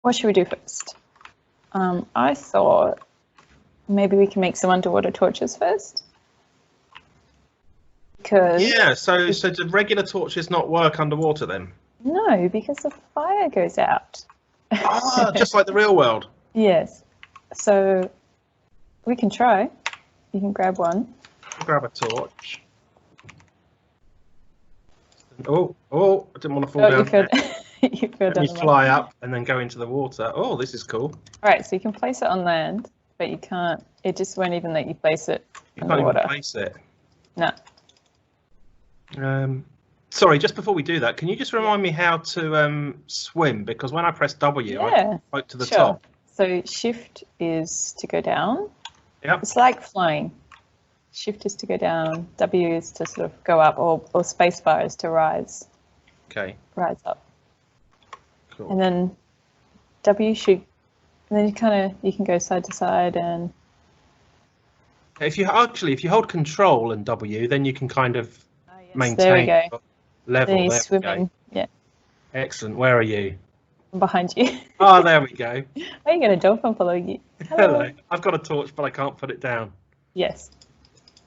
What should we do first? I thought maybe we can make some underwater torches first. Because Yeah, so do regular torches not work underwater then? no, because the fire goes out. Ah, just like the real world. Yes. So we can try. You can grab one. I'll grab a torch. Oh, I didn't want to fall down there. You fell Let down me the fly up and then go into the water. Oh, this is cool. All right, so you can place it on land, but you can't. It just won't even let you place it You can't underwater. even place it. No. Sorry, just before we do that, can you just remind me how to swim? Because when I press W, I Yeah. float to the Sure. top. So shift is to go down. Yep. It's like flying. Shift is to go down. W is to sort of go up, or spacebar is to rise. Okay. Rise up. Cool. And then W should. And then you can go side to side and. If you hold Control and W, then you can kind of maintain there we go. level. Then you're There swimming. Yeah. Excellent. Where are you? I'm behind you. Oh, there we go. Oh, you got a dolphin following you. Hello. I've got a torch, but I can't put it down. Yes.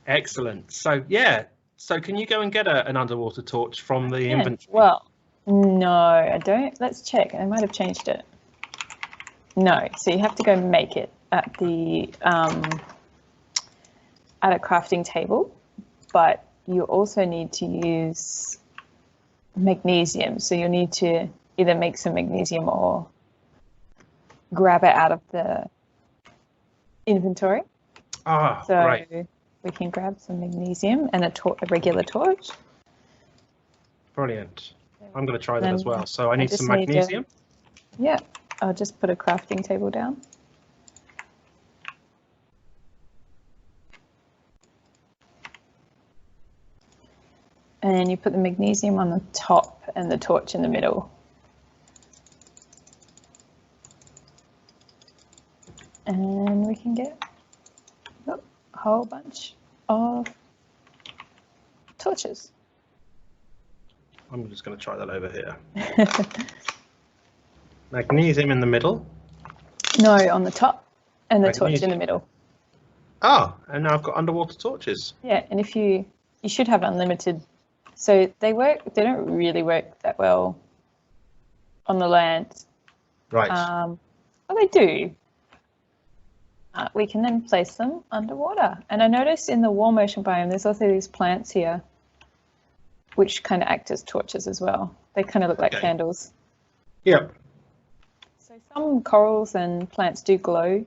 Excellent. So yeah. So can you go and get an underwater torch from the inventory? Well, no, I don't. Let's check. I might have changed it. No, so you have to go make it at the at a crafting table, but you also need to use magnesium. So you'll need to either make some magnesium or grab it out of the inventory. Ah, So great. we can grab some magnesium and a regular torch. Brilliant. I'm going to try that as well. So I need just some magnesium. Yeah, I'll just put a crafting table down. And you put the magnesium on the top and the torch in the middle. And we can get a whole bunch of torches. I'm just going to try that over here. Magnesium in the middle. No, on the top and the torch in the middle. Ah, and now I've got underwater torches. Yeah, and if you should have unlimited. So they don't really work that well on the land. Right. Well, they do. We can then place them underwater. And I noticed in the warm ocean biome, there's also these plants here, which kind of act as torches as well. They kind of look like candles. Yep. So some corals and plants do glow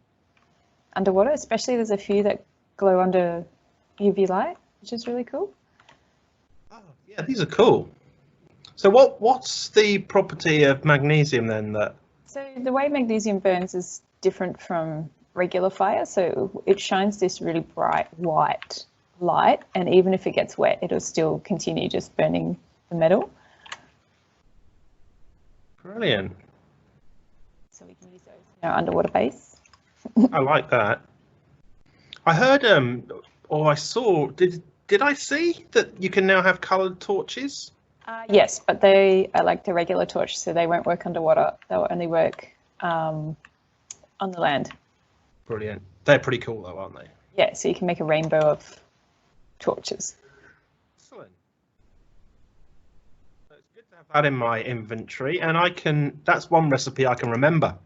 underwater, especially there's a few that glow under UV light, which is really cool. Oh, yeah, these are cool. So what's the property of magnesium then that? So the way magnesium burns is different from regular fire. So it shines this really bright white light, and even if it gets wet, it'll still continue just burning the metal. Brilliant. So we can use those in our underwater base. I like that. I heard or I saw, did I see that you can now have coloured torches? Yes, but they are like the regular torch, so they won't work underwater. They'll only work on the land. Brilliant. They're pretty cool though, aren't they? Yeah, so you can make a rainbow of torches. Excellent. So it's good to have that in my inventory, and that's one recipe I can remember.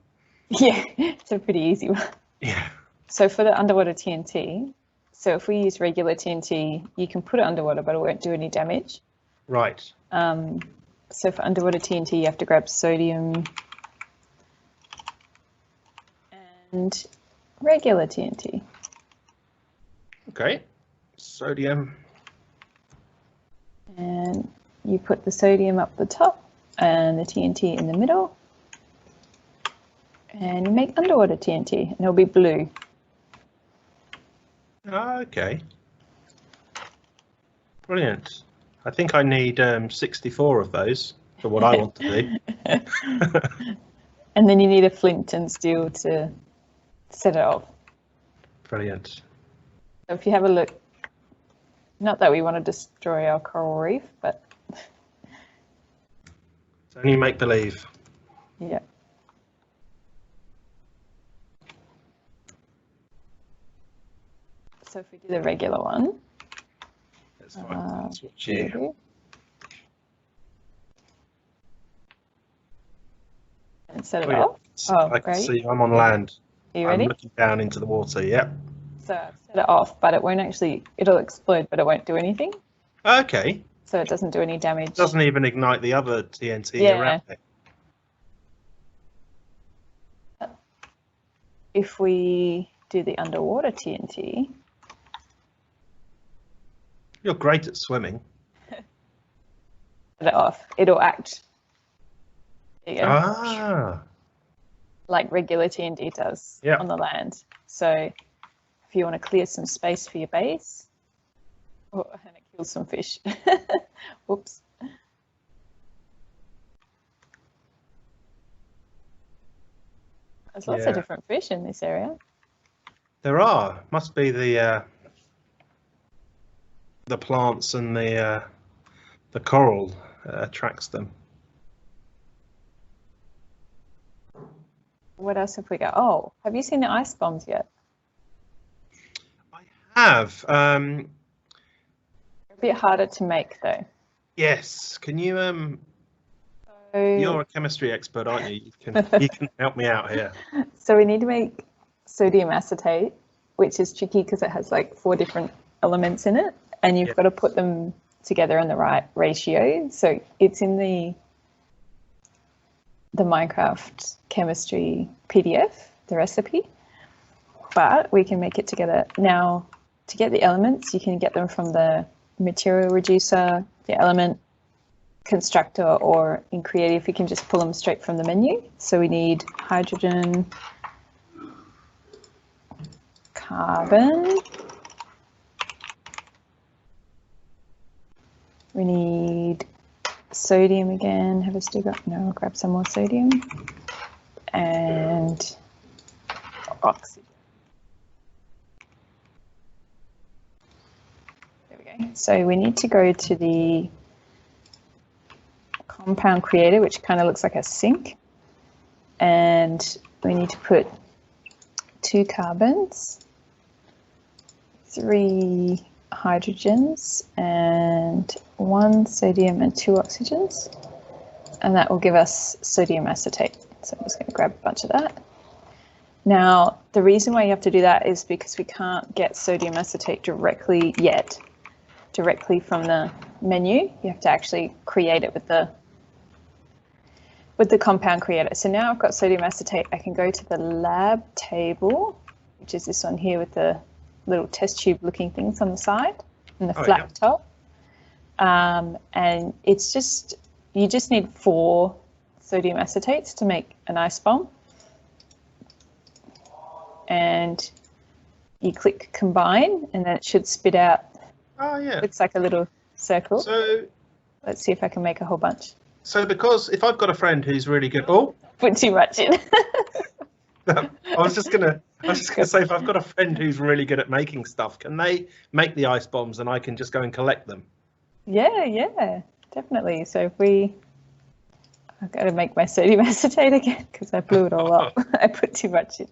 Yeah, it's a pretty easy one. Yeah. So for the underwater TNT, so if we use regular TNT, you can put it underwater, but it won't do any damage. Right. So for underwater TNT, you have to grab sodium and regular TNT. Okay. Sodium. And you put the sodium up the top and the TNT in the middle. And you make underwater TNT, and it'll be blue. Okay. Brilliant. I think I need 64 of those for what I want to do. And then you need a flint and steel to set it off. Brilliant. So if you have a look, not that we want to destroy our coral reef, but It's only make believe. yeah. So if we do the regular one, Let's switch here. And set it off. I can see I'm on land. Are you ready? I'm looking down into the water. Yep. So I've set it off, but it won't actually. It'll explode, but it won't do anything. Okay. So it doesn't do any damage. It doesn't even ignite the other TNT around it. If we do the underwater TNT. You're great at swimming. Set it off. It'll act. There you go. Ah. Like regular TNT does on the land. So if you want to clear some space for your base, and it kills some fish. Whoops. There's lots of different fish in this area. There are. Must be the plants and the coral attracts them. What else have we got? Oh, have you seen the ice bombs yet? I have. A bit harder to make though. Yes. Can you So, you're a chemistry expert, aren't you? You can help me out here. So we need to make sodium acetate, which is tricky because it has like 4 different elements in it, and you've got to put them together in the right ratio. So it's in the Minecraft chemistry PDF, the recipe, but we can make it together. Now, to get the elements, you can get them from the material reducer, the element constructor, or in creative you can just pull them straight from the menu. So we need hydrogen, carbon, we need sodium again. Have I still got? No, I'll grab some more sodium, and oxygen. There we go. So we need to go to the compound creator, which kind of looks like a sink, and we need to put 2 carbons, 3 hydrogens, and 1 sodium and 2 oxygens, and that will give us sodium acetate. So I'm just going to grab a bunch of that. Now, the reason why you have to do that is because we can't get sodium acetate directly from the menu. You have to actually create it with the compound creator. So now I've got sodium acetate, I can go to the lab table, which is this one here with the little test tube looking things on the side and the flat top. And it's just, you just need 4 sodium acetates to make an ice bomb. And you click combine, and then it should spit out. Oh yeah. Looks like a little circle. So let's see if I can make a whole bunch. So because if I've got a friend who's really good, put too much in. I was just gonna say, if I've got a friend who's really good at making stuff, can they make the ice bombs and I can just go and collect them? Yeah, definitely. So if I've got to make my sodium acetate again because I blew it all up. I put too much in.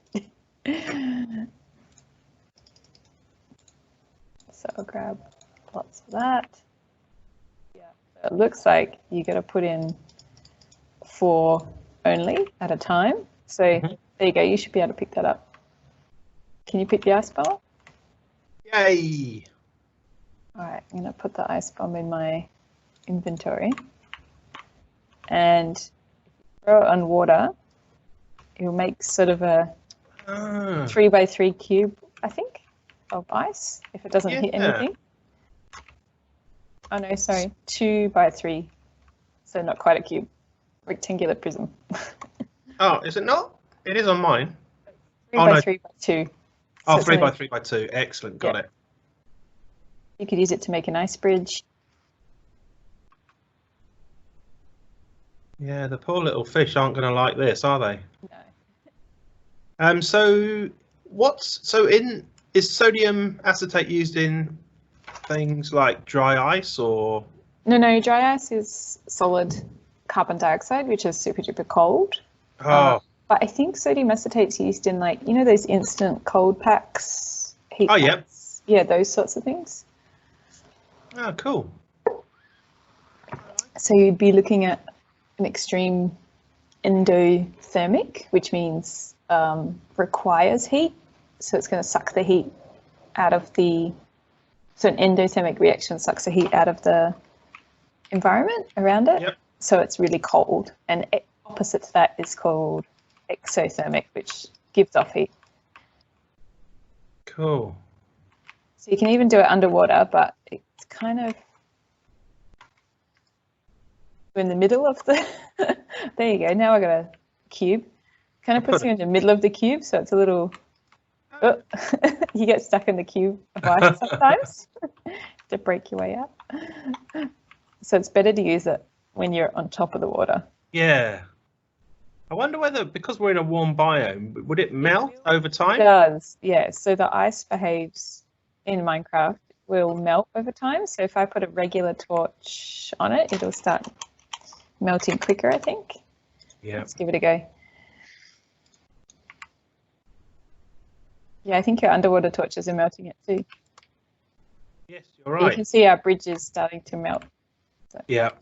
So I'll grab lots of that. Yeah, so it looks like you got to put in 4 only at a time. So there you go. You should be able to pick that up. Can you pick the ice bomb up? Yay! All right, I'm going to put the ice bomb in my inventory. And if you throw it on water, it'll make sort of a 3x3 cube, I think, of ice if it doesn't hit anything. Oh no, sorry, 2x3. So not quite a cube. Rectangular prism. Oh, is it not? It is on mine. 3x3x2. Oh, 3x3x2. Excellent, got it. You could use it to make an ice bridge. Yeah, the poor little fish aren't going to like this, are they? No. So is sodium acetate used in things like dry ice or? No, dry ice is solid carbon dioxide, which is super duper cold. Oh. But I think sodium acetate's used in, like, you know, those instant cold packs, heat packs? yeah, those sorts of things. Oh, cool. So you'd be looking at an extreme endothermic, which means requires heat. So it's going to suck the heat out of the, so an endothermic reaction sucks the heat out of the environment around it. Yep. So it's really cold. And opposite to that is called exothermic, which gives off heat. Cool. So you can even do it underwater, but it's kind of in the middle of the, there you go. Now I got a cube. Kind of puts you in the middle of the cube, so it's a little, oh, you get stuck in the cube of ice sometimes to break your way out. So it's better to use it when you're on top of the water. Yeah. I wonder whether, because we're in a warm biome, would it melt over time? It does, yeah. So the ice behaves in Minecraft will melt over time. So if I put a regular torch on it, it'll start melting quicker, I think. Yeah. Let's give it a go. Yeah, I think your underwater torches are melting it too. Yes, you're right. You can see our bridge is starting to melt. So. Yeah.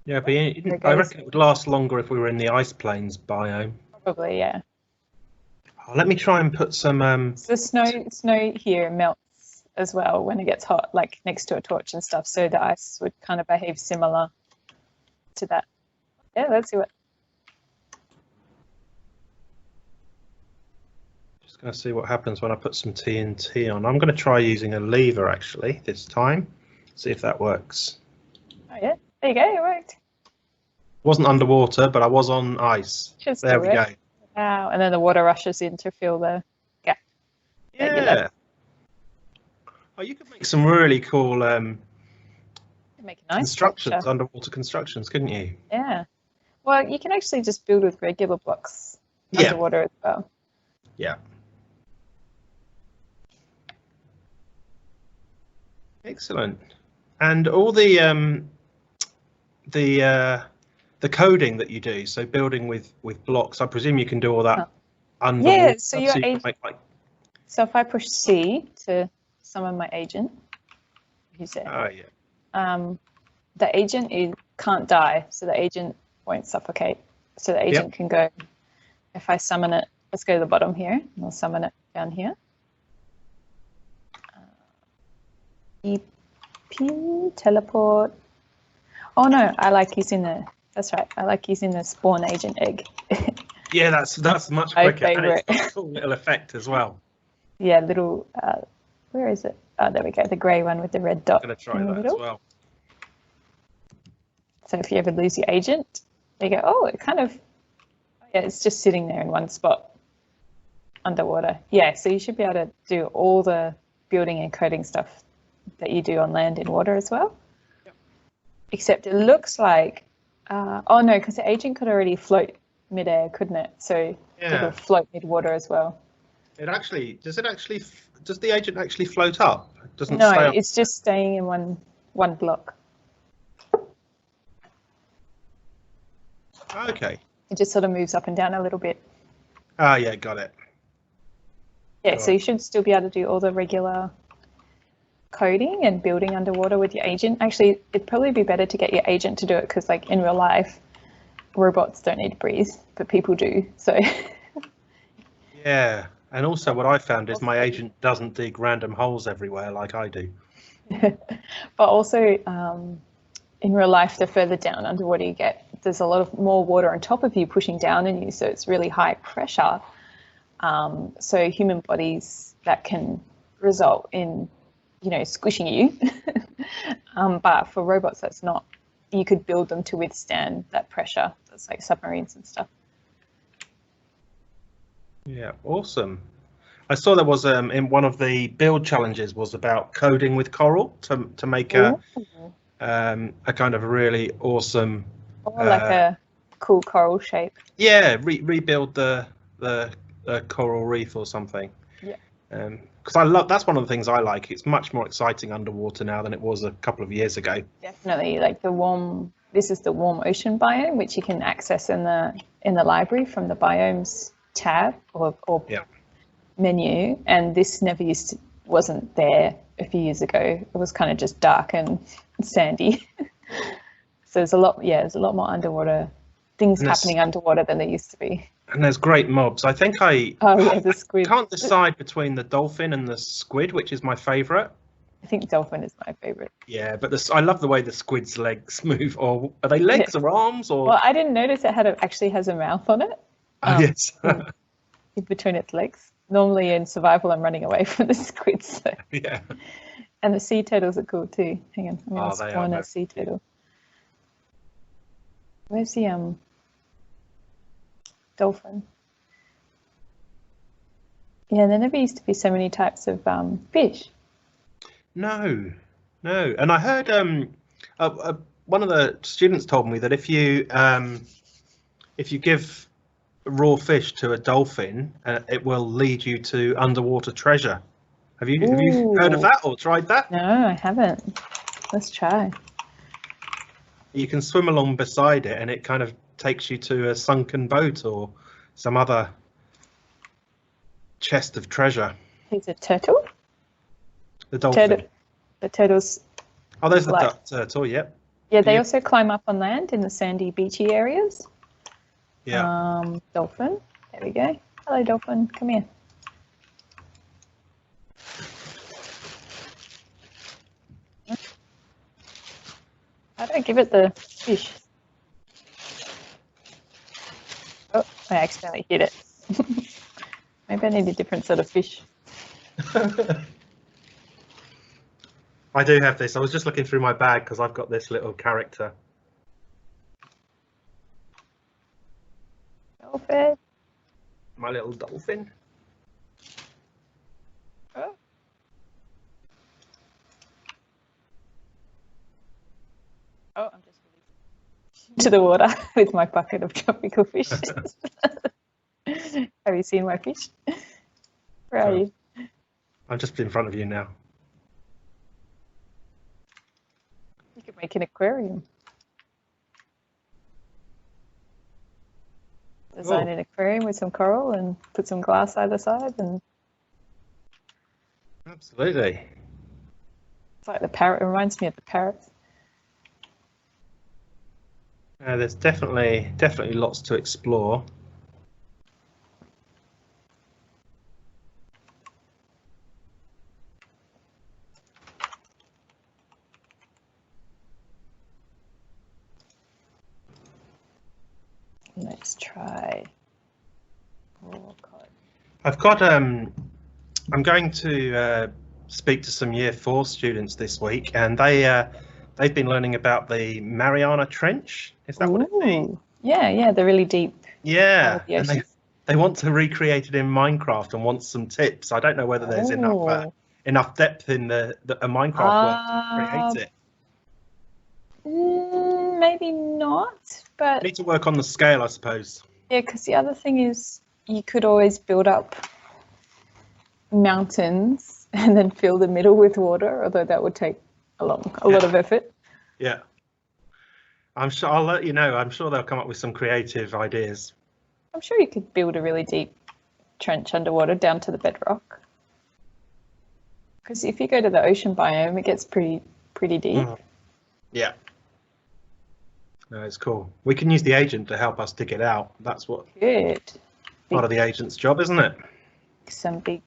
Yeah, but I reckon it would last longer if we were in the ice plains biome. Probably, yeah. Oh, let me try and put some. So the snow here melts as well when it gets hot, like next to a torch and stuff. So the ice would kind of behave similar to that. Yeah, let's see what. Just going to see what happens when I put some TNT on. I'm going to try using a lever actually this time. See if that works. Oh yeah, there you go, it worked. Wasn't underwater, but I was on ice. Just there we go. Wow, and then the water rushes in to fill the gap. Yeah. Oh, you could make some really cool make a nice constructions, structure. underwater constructions, couldn't you? Yeah. Well, you can actually just build with regular blocks underwater as well. Yeah. Excellent. And all the coding that you do, so building with blocks, I presume you can do all that underwater. Yeah, so your agent. So if I push C to summon my agent, who's there? Oh yeah. The agent can't die, so the agent won't suffocate. So the agent can go. If I summon it, let's go to the bottom here, and I'll summon it down here. EP, teleport. Oh no, I like using that's right. I like using the spawn agent egg. Yeah, that's much quicker. And it's got a cool little effect as well. Yeah, little. Where is it? Oh, there we go. The grey one with the red dot. I'm going to try that as well. So if you ever lose your agent, you go, oh, it kind of, yeah, it's just sitting there in one spot underwater. Yeah, so you should be able to do all the building and coding stuff that you do on land in water as well. Yep. Except it looks like, oh no, because the agent could already float midair, couldn't it? So it'll float mid-water as well. Does the agent actually float up? It doesn't no, stay up. It's just staying in one block. Okay. It just sort of moves up and down a little bit. Ah, yeah, got it. Yeah, so you should still be able to do all the regular coding and building underwater with your agent. Actually, it'd probably be better to get your agent to do it because, like, in real life, robots don't need to breathe, but people do. So. Yeah, and also what I found is my agent doesn't dig random holes everywhere like I do. But also, in real life, the further down underwater you get, there's a lot of more water on top of you pushing down on you, so it's really high pressure. So human bodies, that can result in, squishing you. But for robots, that's not. You could build them to withstand that pressure. That's like submarines and stuff. Yeah, awesome. I saw there was in one of the build challenges was about coding with coral to make a kind of really awesome. Or like a cool coral shape. Yeah, rebuild the coral reef or something. Yeah. Because that's one of the things I like. It's much more exciting underwater now than it was a couple of years ago. Definitely, like this is the warm ocean biome, which you can access in the library from the biomes tab or Yeah. menu, and this wasn't there a few years ago. It was kind of just dark and sandy. So there's a lot more underwater things happening underwater than there used to be. And there's great mobs. I think the squid. Can't decide between the dolphin and the squid, which is my favourite. I think dolphin is my favourite. Yeah, but I love the way the squid's legs move. Or are they legs or arms? Or well, I didn't notice it actually has a mouth on it. Yes. in between its legs. Normally in survival, I'm running away from the squids. So. Yeah. And the sea turtles are cool too. Hang on, I'm going to spawn a sea turtle. Where's the dolphin? Yeah, there never used to be so many types of fish. No. And I heard one of the students told me that if you give raw fish to a dolphin, it will lead you to underwater treasure. Have you heard of that or tried that? No, I haven't. Let's try. You can swim along beside it and it kind of takes you to a sunken boat or some other chest of treasure. He's a turtle? The dolphin. The turtles. Oh, there's the turtle, yep. Yeah, they also climb up on land in the sandy, beachy areas. Yeah. Dolphin. There we go. Hello, dolphin. Come here. How do I give it the fish? Oh, I accidentally hit it. Maybe I need a different sort of fish. I do have this. I was just looking through my bag because I've got this little character. Dolphin. My little dolphin. Oh. Oh, I'm just into the water with my bucket of tropical fish. Have you seen my fish? Where are you? I'm just in front of you now. You could make an aquarium. Design an aquarium with some coral and put some glass either side, and absolutely. It's like the parrot. It reminds me of the parrots. There's definitely lots to explore. Let's try. I've got I'm going to speak to some year 4 students this week, and they've been learning about the Mariana Trench. Is that what it means? Yeah, the really deep. Yeah, and they want to recreate it in Minecraft and want some tips. I don't know whether there's enough depth in a Minecraft world to create it. Maybe not, but need to work on the scale, I suppose. Yeah, because the other thing is you could always build up mountains and then fill the middle with water, although that would take a lot of effort. Yeah. I'm sure I'll let you know. I'm sure they'll come up with some creative ideas. I'm sure you could build a really deep trench underwater down to the bedrock. Because if you go to the ocean biome, it gets pretty deep. Yeah. No, it's cool. We can use the agent to help us dig it out. That's what part of the agent's job, isn't it? Some big.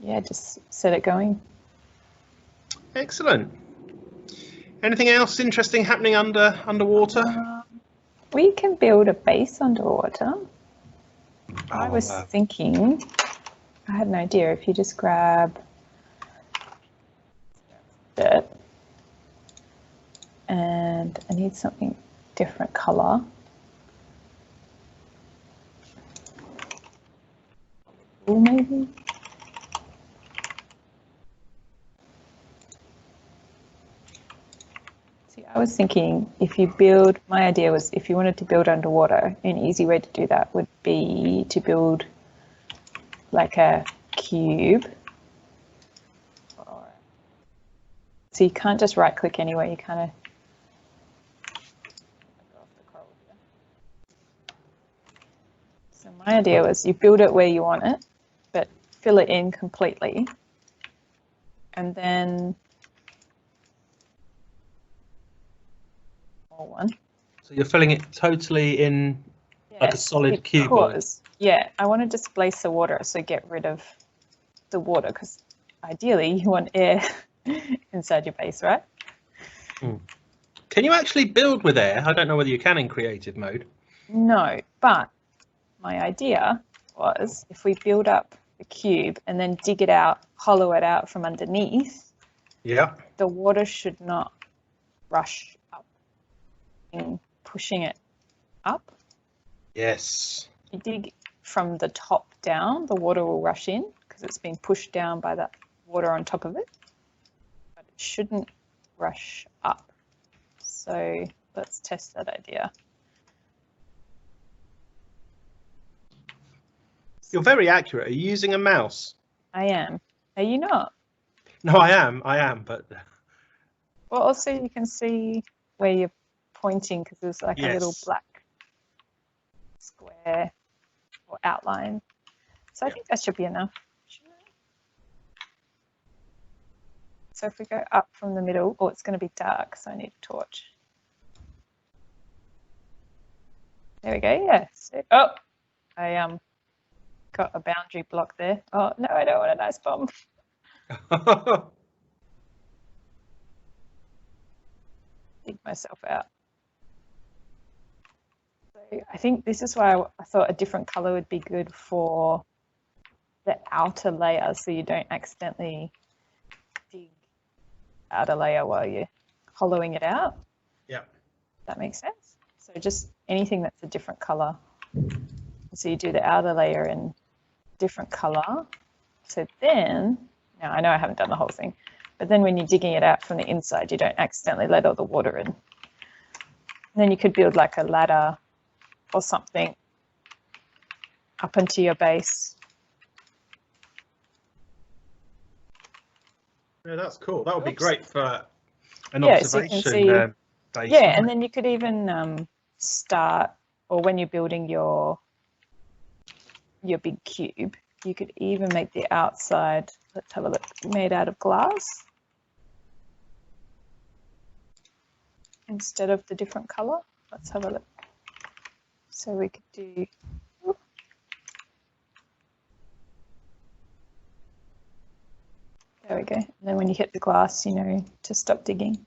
Yeah, just set it going. Excellent. Anything else interesting happening underwater? We can build a base underwater. I was thinking, I had an idea. If you just grab dirt, and I need something different color. Blue, maybe. I was thinking my idea was if you wanted to build underwater, an easy way to do that would be to build like a cube. So you can't just right click anywhere, you kind of my idea was you build it where you want it, but fill it in completely. And then more one. So you're filling it totally in, yes, like a solid cube. Yeah, I want to displace the water, so get rid of the water, because ideally you want air inside your base, right? Can you actually build with air? I don't know whether you can in creative mode. No, but my idea was if we build up the cube and then dig it out, hollow it out from underneath, yeah, the water should not rush up in pushing it up. Yes. You dig from the top down, the water will rush in because it's being pushed down by that water on top of it, but it shouldn't rush up. So let's test that idea. You're very accurate. Are you using a mouse? I am. Are you not? No, I am, but... Well, also you can see where you're pointing because there's like a little black square or outline. So I think that should be enough. So if we go up from the middle, oh, it's going to be dark, so I need a torch. There we go, yeah. So, oh, I got a boundary block there. Oh, no, I don't want a nice bomb. Dig myself out. So I think this is why I thought a different color would be good for the outer layer, so you don't accidentally dig outer layer while you're hollowing it out. Yeah. That makes sense. So just anything that's a different color. So you do the outer layer in different color. So then, now I know I haven't done the whole thing, but then when you're digging it out from the inside, you don't accidentally let all the water in. And then you could build like a ladder or something up into your base. Yeah, that's cool. That would be great for an observation so base. Yeah, and then you could even start, or when you're building your big cube, you could even make the outside, let's have a look, made out of glass instead of the different color. Let's have a look. So we could do, there we go. And then when you hit the glass, you know to stop digging.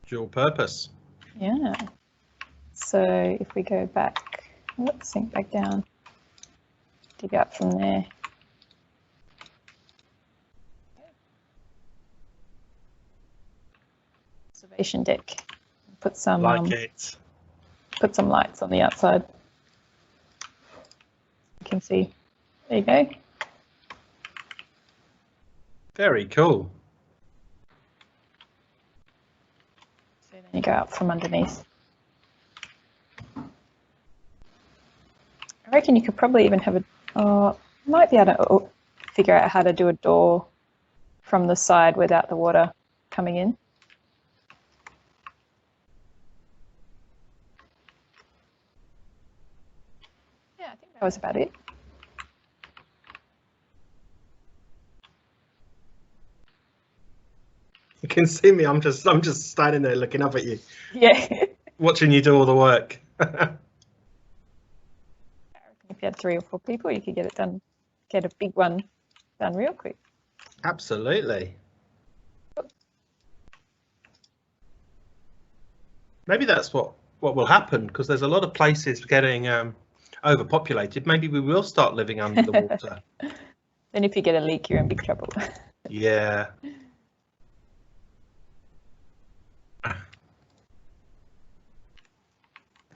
Dual purpose. Yeah. So if we go back, let's sink back down, dig out from there. Observation deck. Put some put some lights on the outside. You can see. There you go. Very cool. So then you go out from underneath. I reckon you could probably even have might be able to figure out how to do a door from the side without the water coming in. Yeah, I think that was about it. You can see me. I'm just standing there looking up at you. Yeah. Watching you do all the work. If you had 3 or 4 people, you could get it done, get a big one done real quick. Absolutely. Maybe that's what will happen, because there's a lot of places getting overpopulated. Maybe we will start living under the water. Then if you get a leak, you're in big trouble. Yeah. I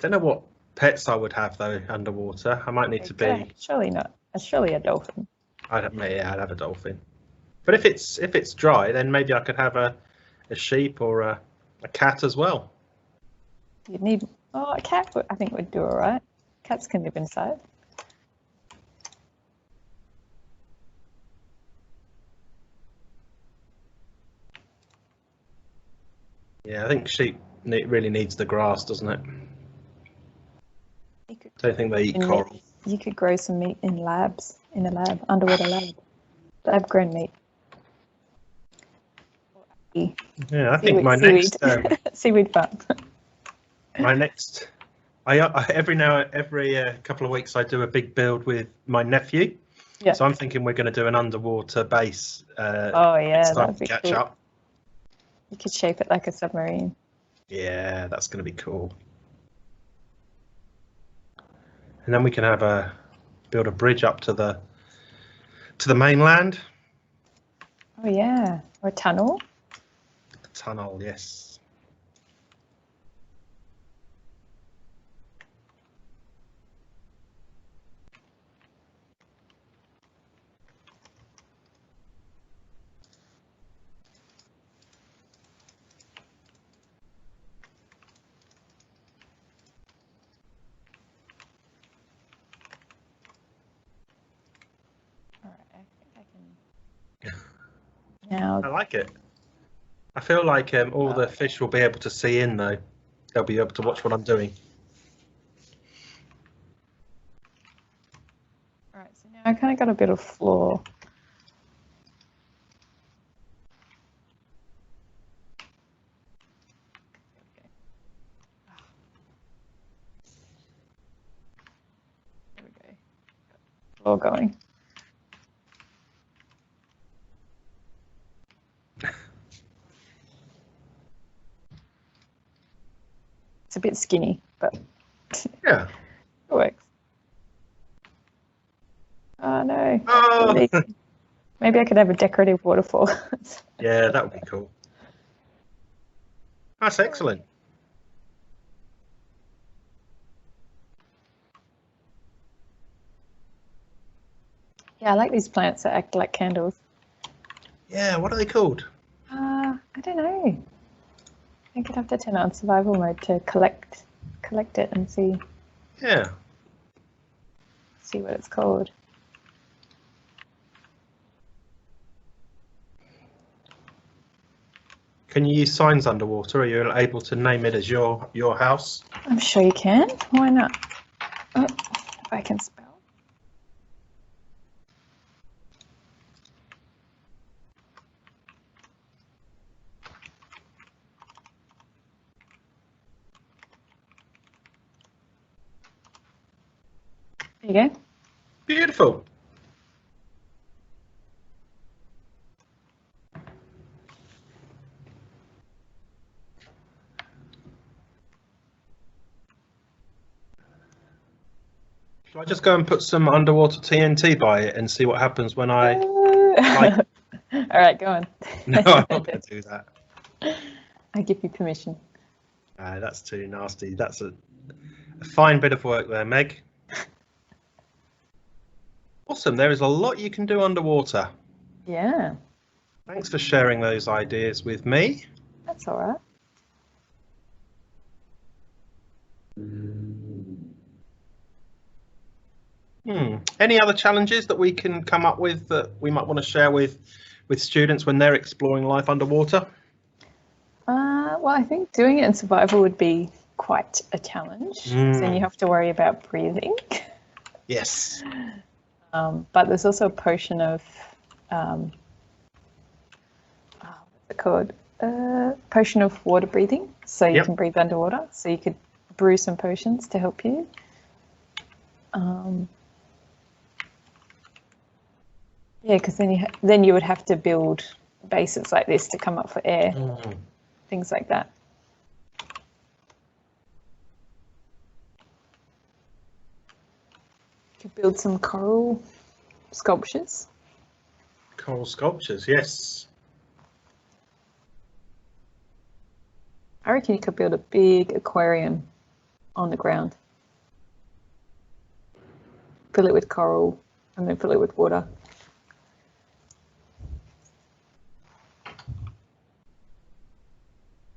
don't know what pets I would have though underwater. I might need to be. Surely not. Surely a dolphin. I'd have a dolphin. But if it's dry, then maybe I could have a sheep or a cat as well. You'd need a cat. I think would do all right. Cats can live inside. Yeah, I think sheep really needs the grass, doesn't it? You could, Don't think they eat coral. you could grow some meat in a lab, underwater lab grown meat. Yeah, I think my next seaweed farm. my next, every couple of weeks I do a big build with my nephew. Yeah. So I'm thinking we're going to do an underwater base. Oh yeah, that'd be catch cool. up. You could shape it like a submarine. Yeah, that's going to be cool. And then we can build a bridge up to the mainland. Oh yeah, or a tunnel. A tunnel, yes. Now, I like it. I feel like all the fish will be able to see in, though. They'll be able to watch what I'm doing. all right, so now I kind of got a bit of floor. There we go. Floor going. It's a bit skinny, but Yeah. it works. Oh no. Oh. Maybe I could have a decorative waterfall. Yeah, that would be cool. That's excellent. Yeah, I like these plants that act like candles. Yeah, what are they called? I don't know. I think I'd have to turn it on survival mode to collect it and see Yeah. what it's called. Can you use signs underwater? Are you able to name it as your house? I'm sure you can. Why not? Oh, if I can spell. There you go. Beautiful. Shall I just go and put some underwater TNT by it and see what happens when I... All right, go on. No, I'm not going to do that. I give you permission. No, that's too nasty. That's a fine bit of work there, Meg. Awesome. There is a lot you can do underwater. Yeah. Thanks for sharing those ideas with me. That's all right. Any other challenges that we can come up with that we might want to share with students when they're exploring life underwater? Well, I think doing it in survival would be quite a challenge. Then you have to worry about breathing. Yes. But there's also a potion of, what's it called? Potion of water breathing. So you can breathe underwater. So you could brew some potions to help you. Yeah, because then you would have to build bases like this to come up for air, things like that. You could build some coral sculptures. Coral sculptures, yes. I reckon you could build a big aquarium on the ground. Fill it with coral and then fill it with water.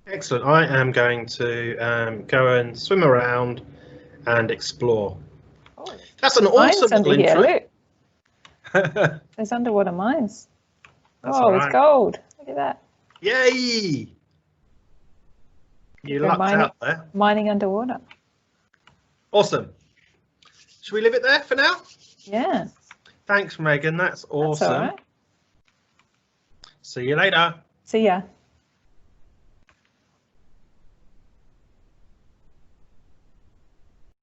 Excellent. I am going to go and swim around and explore. Oh, that's an awesome under intro. here, look. There's underwater mines. That's oh, it's gold. Look at that. Yay! You Go lucked out there. Mining underwater. Awesome. Should we leave it there for now? Yeah. Thanks, Megan. That's awesome. That's all right. See you later. See ya.